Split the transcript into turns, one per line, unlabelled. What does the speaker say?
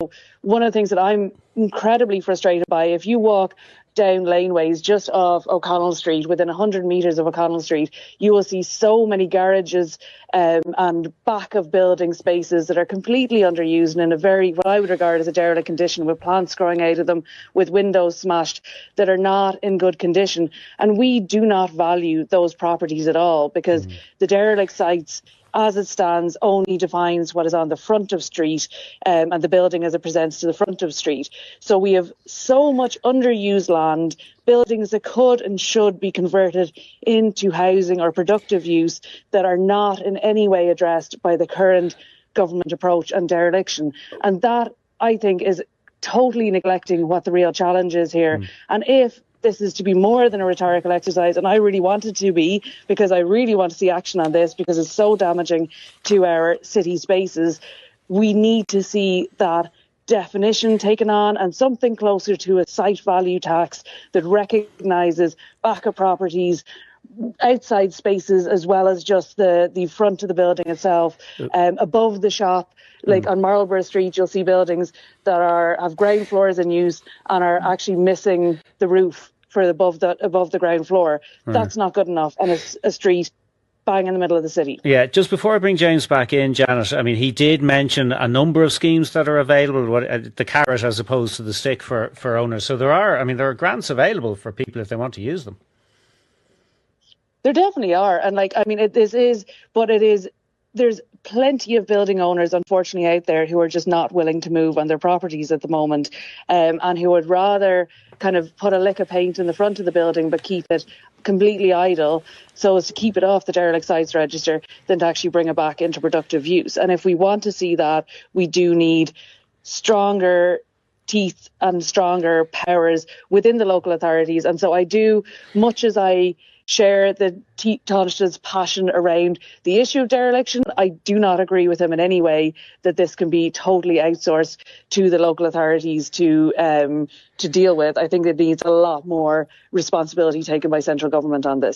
So one of the things that I'm incredibly frustrated by, if you walk down laneways just off O'Connell Street, within 100 metres of O'Connell Street, you will see so many garages and back of building spaces that are completely underused and in a very, what I would regard as a derelict condition, with plants growing out of them, with windows smashed, that are not in good condition. And we do not value those properties at all, because the derelict sites, as it stands, only defines what is on the front of street and the building as it presents to the front of street. So we have so much underused land, buildings that could and should be converted into housing or productive use, that are not in any way addressed by the current government approach on dereliction. And that, I think, is totally neglecting what the real challenge is here. And if this is to be more than a rhetorical exercise, and I really want it to be, because I really want to see action on this, because it's so damaging to our city spaces, we need to see that definition taken on, and something closer to a site value tax that recognises backup properties, outside spaces, as well as just the front of the building itself, above the shop. Like on Marlborough Street, you'll see buildings that have ground floors in use and are actually missing the roof for above the ground floor. That's not good enough on a street bang in the middle of the city.
Yeah, just before I bring James back in, Janet, I mean, he did mention a number of schemes that are available, the carrot as opposed to the stick for owners. So there are grants available for people if they want to use them.
There definitely are. And there's plenty of building owners, unfortunately, out there who are just not willing to move on their properties at the moment, and who would rather kind of put a lick of paint in the front of the building but keep it completely idle, so as to keep it off the derelict sites register, than to actually bring it back into productive use. And if we want to see that, we do need stronger teeth and stronger powers within the local authorities. And so I do, much as I share the Taoiseach's passion around the issue of dereliction, I do not agree with him in any way that this can be totally outsourced to the local authorities to deal with. I think it needs a lot more responsibility taken by central government on this.